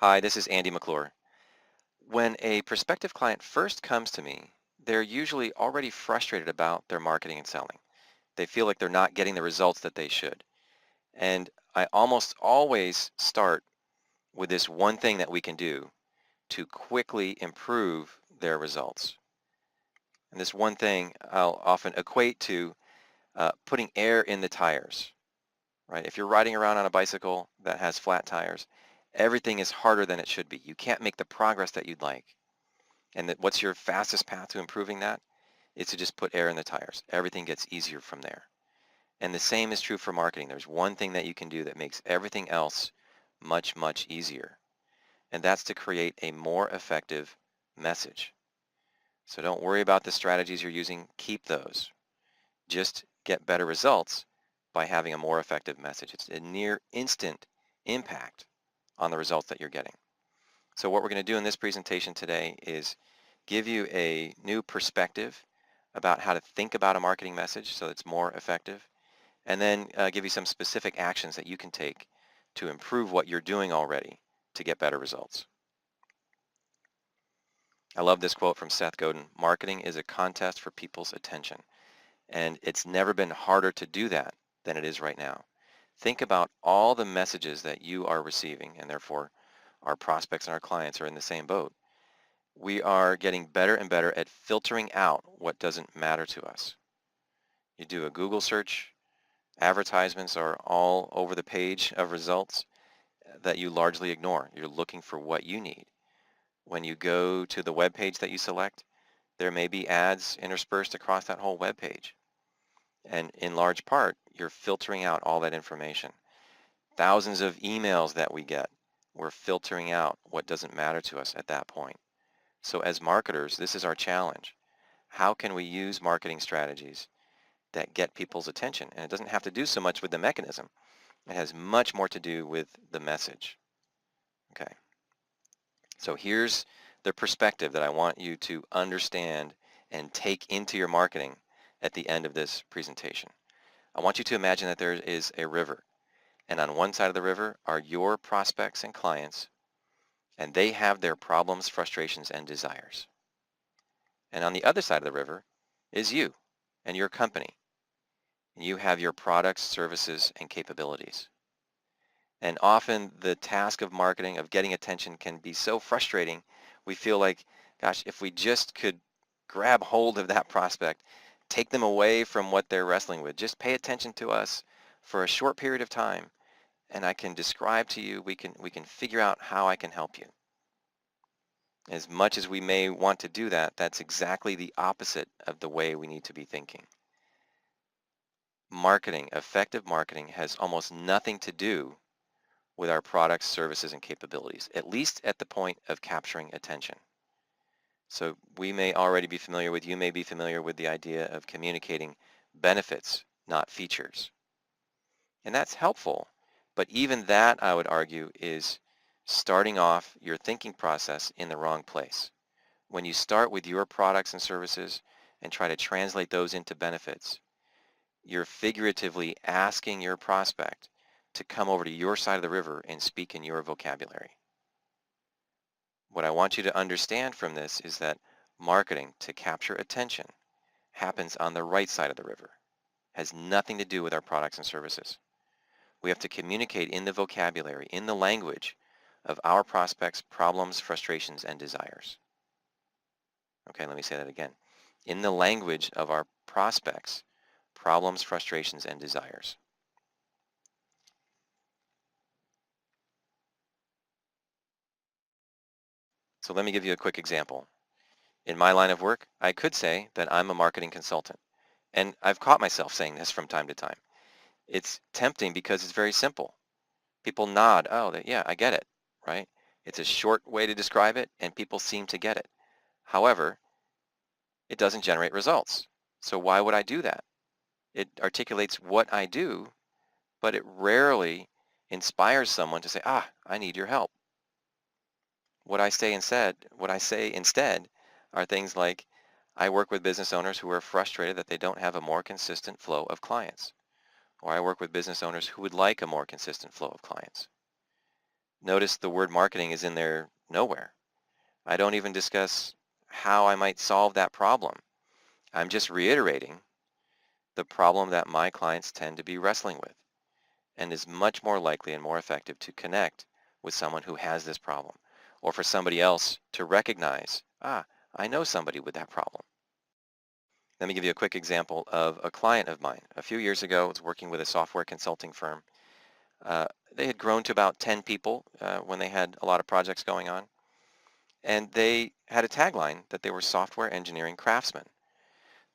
Hi, this is Andy McClure. When a prospective client first comes to me, they're usually already frustrated about their marketing and selling. They feel like they're not getting the results that they should. And I almost always start with this one thing that we can do to quickly improve their results. And this one thing I'll often equate to putting air in the tires, right? If you're riding around on a bicycle that has flat tires, everything is harder than it should be. You can't make the progress that you'd like. And that what's your fastest path to improving that? Is to just put air in the tires. Everything gets easier from there. And the same is true for marketing. There's one thing that you can do that makes everything else much, much easier. And that's to create a more effective message. So don't worry about the strategies you're using. Keep those. Just get better results by having a more effective message. It's a near instant impact on the results that you're getting. So what we're going to do in this presentation today is give you a new perspective about how to think about a marketing message so it's more effective, and then give you some specific actions that you can take to improve what you're doing already to get better results. I love this quote from Seth Godin: "Marketing is a contest for people's attention." And it's never been harder to do that than it is right now. Think about all the messages that you are receiving, and therefore our prospects and our clients are in the same boat. We are getting better and better at filtering out what doesn't matter to us. You do a Google search, advertisements are all over the page of results that you largely ignore. You're looking for what you need. When you go to the web page that you select, there may be ads interspersed across that whole web page. And in large part, you're filtering out all that information. Thousands of emails that we get, we're filtering out what doesn't matter to us at that point. So as marketers, this is our challenge. How can we use marketing strategies that get people's attention? And it doesn't have to do so much with the mechanism. It has much more to do with the message. Okay. So here's the perspective that I want you to understand and take into your marketing at the end of this presentation. I want you to imagine that there is a river, and on one side of the river are your prospects and clients, and they have their problems, frustrations, and desires. And on the other side of the river is you and your company, and you have your products, services, and capabilities. And often the task of marketing, of getting attention, can be so frustrating. We feel like, gosh, if we just could grab hold of that prospect, take them away from what they're wrestling with, just pay attention to us for a short period of time, and I can describe to you, we can figure out how I can help you. As much as we may want to do that, that's exactly the opposite of the way we need to be thinking. Marketing, effective marketing, has almost nothing to do with our products, services, and capabilities, at least at the point of capturing attention. So we may already be familiar with, you may be familiar with the idea of communicating benefits, not features. And that's helpful, but even that, I would argue, is starting off your thinking process in the wrong place. When you start with your products and services and try to translate those into benefits, you're figuratively asking your prospect to come over to your side of the river and speak in your vocabulary. What I want you to understand from this is that marketing to capture attention happens on the right side of the river. It has nothing to do with our products and services. We have to communicate in the vocabulary, in the language of our prospects' problems, frustrations, and desires. Okay, let me say that again. In the language of our prospects' problems, frustrations, and desires. So let me give you a quick example. In my line of work, I could say that I'm a marketing consultant. And I've caught myself saying this from time to time. It's tempting because it's very simple. People nod, oh, yeah, I get it, right? It's a short way to describe it, and people seem to get it. However, it doesn't generate results. So why would I do that? It articulates what I do, but it rarely inspires someone to say, I need your help. What I say instead are things like, I work with business owners who are frustrated that they don't have a more consistent flow of clients. Or I work with business owners who would like a more consistent flow of clients. Notice the word marketing is in there nowhere. I don't even discuss how I might solve that problem. I'm just reiterating the problem that my clients tend to be wrestling with, and is much more likely and more effective to connect with someone who has this problem, or for somebody else to recognize, I know somebody with that problem. Let me give you a quick example of a client of mine. A few years ago, I was working with a software consulting firm. Uh, they had grown to about 10 people when they had a lot of projects going on, and they had a tagline that they were software engineering craftsmen.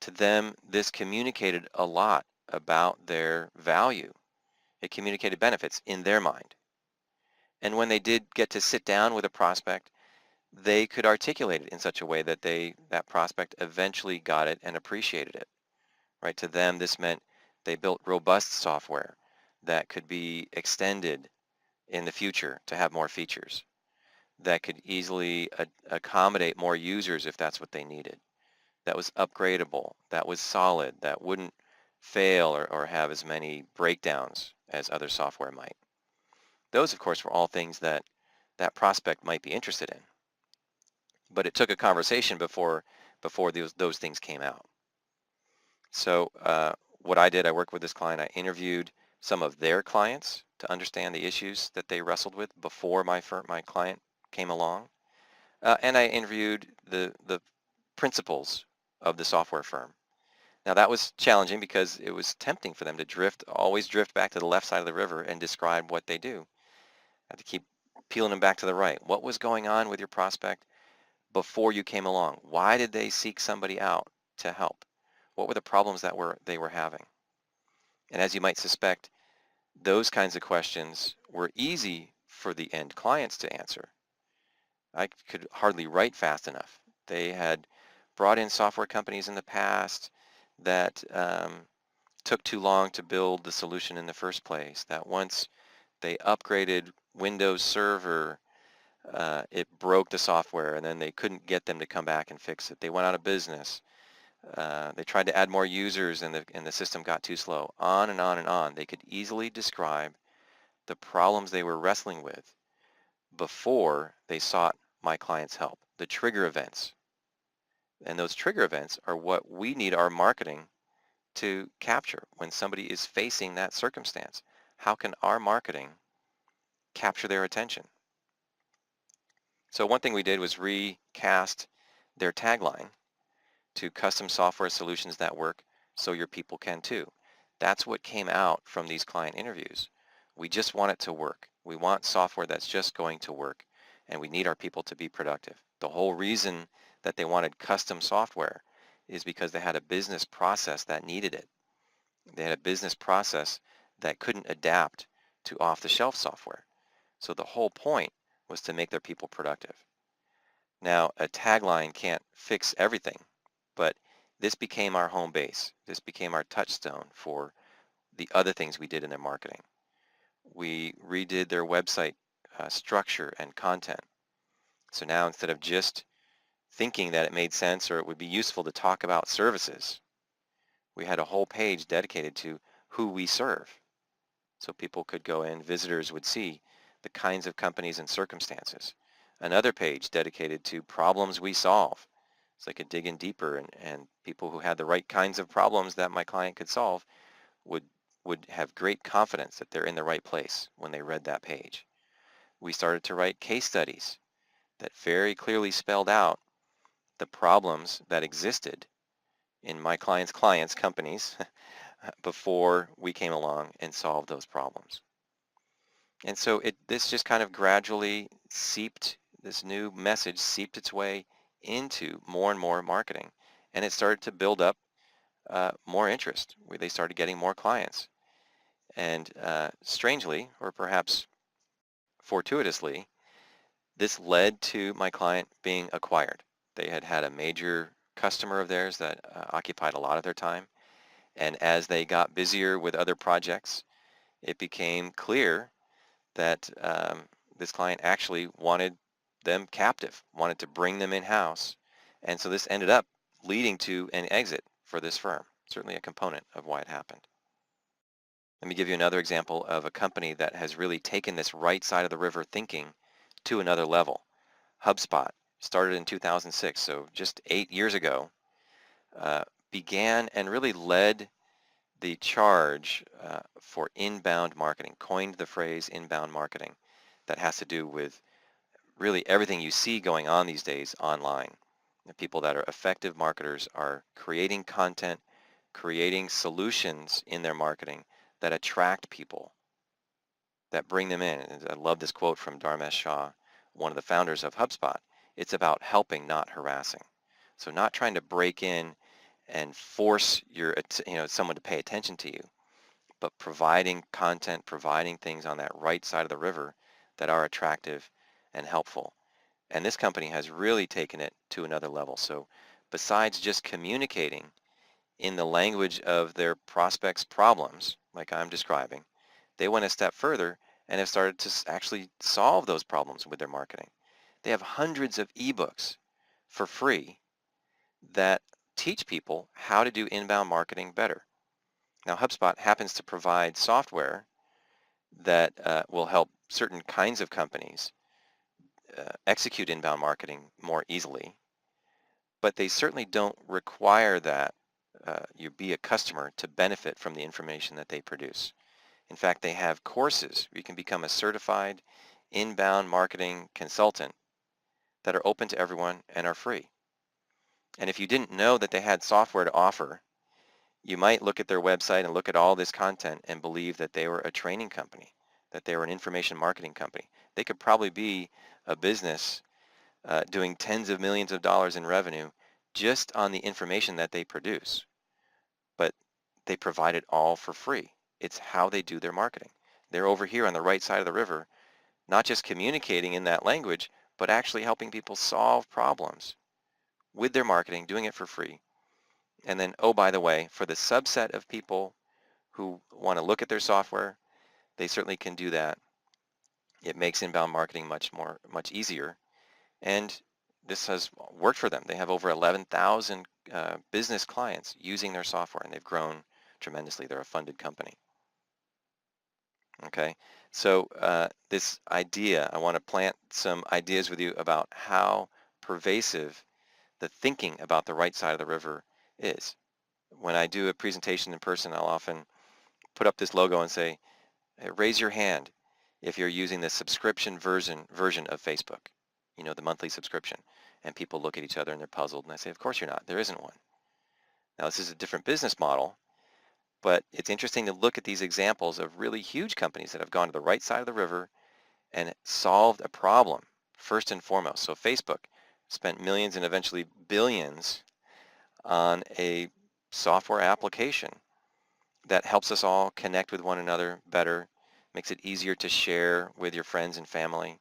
To them, this communicated a lot about their value. It communicated benefits in their mind. And when they did get to sit down with a prospect, they could articulate it in such a way that that prospect eventually got it and appreciated it. Right? To them, this meant they built robust software that could be extended in the future to have more features, that could easily accommodate more users if that's what they needed, that was upgradable, that was solid, that wouldn't fail or have as many breakdowns as other software might. Those, of course, were all things that that prospect might be interested in. But it took a conversation before those things came out. So what I did, I worked with this client. I interviewed some of their clients to understand the issues that they wrestled with before my client came along. And I interviewed the principals of the software firm. Now that was challenging because it was tempting for them to always drift back to the left side of the river and describe what they do. I had to keep peeling them back to the right. What was going on with your prospect before you came along? Why did they seek somebody out to help? What were the problems that they were having? And as you might suspect, those kinds of questions were easy for the end clients to answer. I could hardly write fast enough. They had brought in software companies in the past that took too long to build the solution in the first place, that once they upgraded Windows Server, it broke the software and then they couldn't get them to come back and fix it. They went out of business. They tried to add more users and the system got too slow. On and on and on. They could easily describe the problems they were wrestling with before they sought my client's help, the trigger events. And those trigger events are what we need our marketing to capture when somebody is facing that circumstance. How can our marketing capture their attention? So one thing we did was recast their tagline to custom software solutions that work so your people can too. That's what came out from these client interviews. We just want it to work. We want software that's just going to work, and we need our people to be productive. The whole reason that they wanted custom software is because they had a business process that needed it. They had a business process that couldn't adapt to off-the-shelf software. So the whole point was to make their people productive. Now, a tagline can't fix everything, but this became our home base. This became our touchstone for the other things we did in their marketing. We redid their website structure and content. So now instead of just thinking that it made sense or it would be useful to talk about services, we had a whole page dedicated to who we serve. So people could go in, visitors would see the kinds of companies and circumstances. Another page dedicated to problems we solve. So they could dig in deeper and people who had the right kinds of problems that my client could solve would have great confidence that they're in the right place when they read that page. We started to write case studies that very clearly spelled out the problems that existed in my clients' companies before we came along and solved those problems. And so this just kind of gradually this new message seeped its way into more and more marketing. And it started to build up more interest. They started getting more clients. And strangely, or perhaps fortuitously, this led to my client being acquired. They had had a major customer of theirs that occupied a lot of their time. And as they got busier with other projects, it became clear that this client actually wanted them captive, wanted to bring them in-house. And so this ended up leading to an exit for this firm, certainly a component of why it happened. Let me give you another example of a company that has really taken this right side of the river thinking to another level. HubSpot started in 2006, so just 8 years ago, uh, began and really led the charge for inbound marketing, coined the phrase inbound marketing. That has to do with really everything you see going on these days online. The people that are effective marketers are creating content, creating solutions in their marketing that attract people, that bring them in. And I love this quote from Dharmesh Shah, one of the founders of HubSpot. It's about helping, not harassing. So not trying to break in and force someone to pay attention to you, but providing content, providing things on that right side of the river that are attractive and helpful. And this company has really taken it to another level. So besides just communicating in the language of their prospects' problems, like I'm describing, they went a step further and have started to actually solve those problems with their marketing. They have hundreds of ebooks for free that teach people how to do inbound marketing better. Now, HubSpot happens to provide software that will help certain kinds of companies execute inbound marketing more easily, but they certainly don't require that you be a customer to benefit from the information that they produce. In fact, they have courses where you can become a certified inbound marketing consultant that are open to everyone and are free. And if you didn't know that they had software to offer, you might look at their website and look at all this content and believe that they were a training company, that they were an information marketing company. They could probably be a business doing tens of millions of dollars in revenue just on the information that they produce. But they provide it all for free. It's how they do their marketing. They're over here on the right side of the river, not just communicating in that language, but actually helping people solve problems with their marketing, doing it for free. And then, oh, by the way, for the subset of people who want to look at their software, they certainly can do that. It makes inbound marketing much easier. And this has worked for them. They have over 11,000 business clients using their software, and they've grown tremendously. They're a funded company. Okay, so this idea, I want to plant some ideas with you about how pervasive the thinking about the right side of the river is. When I do a presentation in person, I'll often put up this logo and say, hey, raise your hand if you're using the subscription version of Facebook, the monthly subscription. And people look at each other and they're puzzled, and I say, of course you're not. There isn't one. Now, this is a different business model, but it's interesting to look at these examples of really huge companies that have gone to the right side of the river and solved a problem, first and foremost. So Facebook spent millions and eventually billions on a software application that helps us all connect with one another better, makes it easier to share with your friends and family,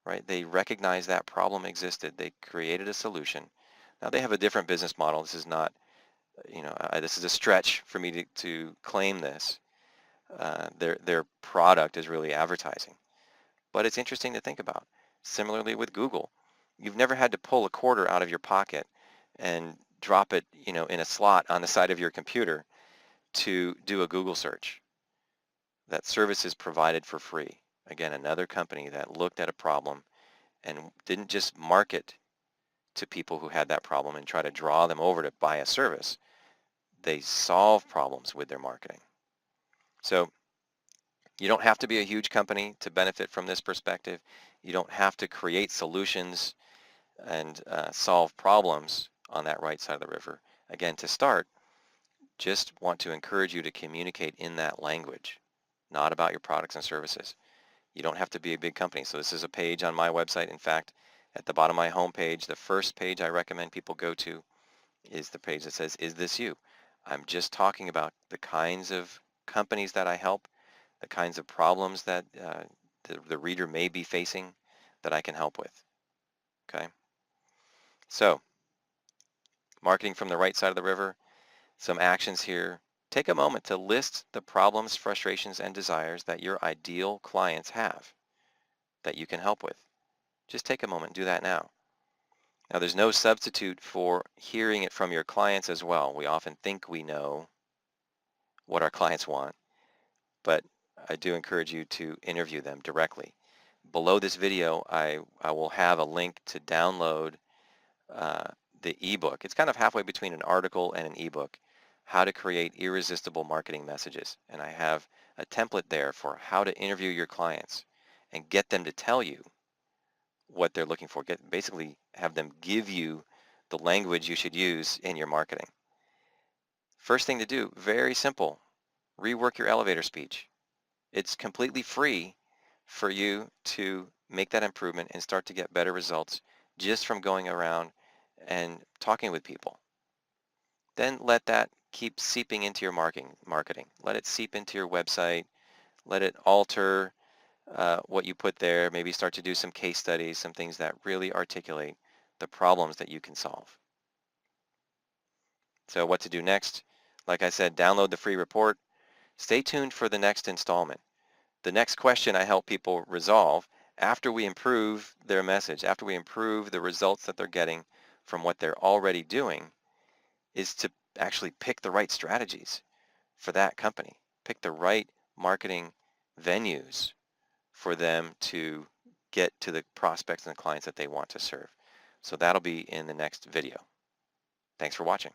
right? They recognized that problem existed. They created a solution. Now they have a different business model. This is not, this is a stretch for me to claim this. Their product is really advertising. But it's interesting to think about. Similarly with Google, you've never had to pull a quarter out of your pocket and drop it, in a slot on the side of your computer to do a Google search. That service is provided for free. Again, another company that looked at a problem and didn't just market to people who had that problem and try to draw them over to buy a service. They solve problems with their marketing. So you don't have to be a huge company to benefit from this perspective. You don't have to create solutions and solve problems on that right side of the river. Again, to start, just want to encourage you to communicate in that language, not about your products and services. You don't have to be a big company. So this is a page on my website. In fact, at the bottom of my homepage, the first page I recommend people go to is the page that says, Is this you? I'm just talking about the kinds of companies that I help, the kinds of problems that the reader may be facing that I can help with. Okay? So, marketing from the right side of the river, some actions here. Take a moment to list the problems, frustrations, and desires that your ideal clients have that you can help with. Just take a moment and do that now. Now, there's no substitute for hearing it from your clients as well. We often think we know what our clients want, but I do encourage you to interview them directly. Below this video, I will have a link to download uh, the ebook. It's kind of halfway between an article and an ebook, How to Create Irresistible Marketing Messages. And I have a template there for how to interview your clients and get them to tell you what they're looking for. Basically have them give you the language you should use in your marketing. First thing to do, very simple, rework your elevator speech. It's completely free for you to make that improvement and start to get better results just from going around and talking with people. Then let that keep seeping into your marketing. Let it seep into your website. Let it alter what you put there. Maybe start to do some case studies, some things that really articulate the problems that you can solve. So what to do next? Like I said, download the free report. Stay tuned for the next installment. The next question I help people resolve after we improve their message, after we improve the results that they're getting from what they're already doing, is to actually pick the right strategies for that company. Pick the right marketing venues for them to get to the prospects and the clients that they want to serve. So that'll be in the next video. Thanks for watching.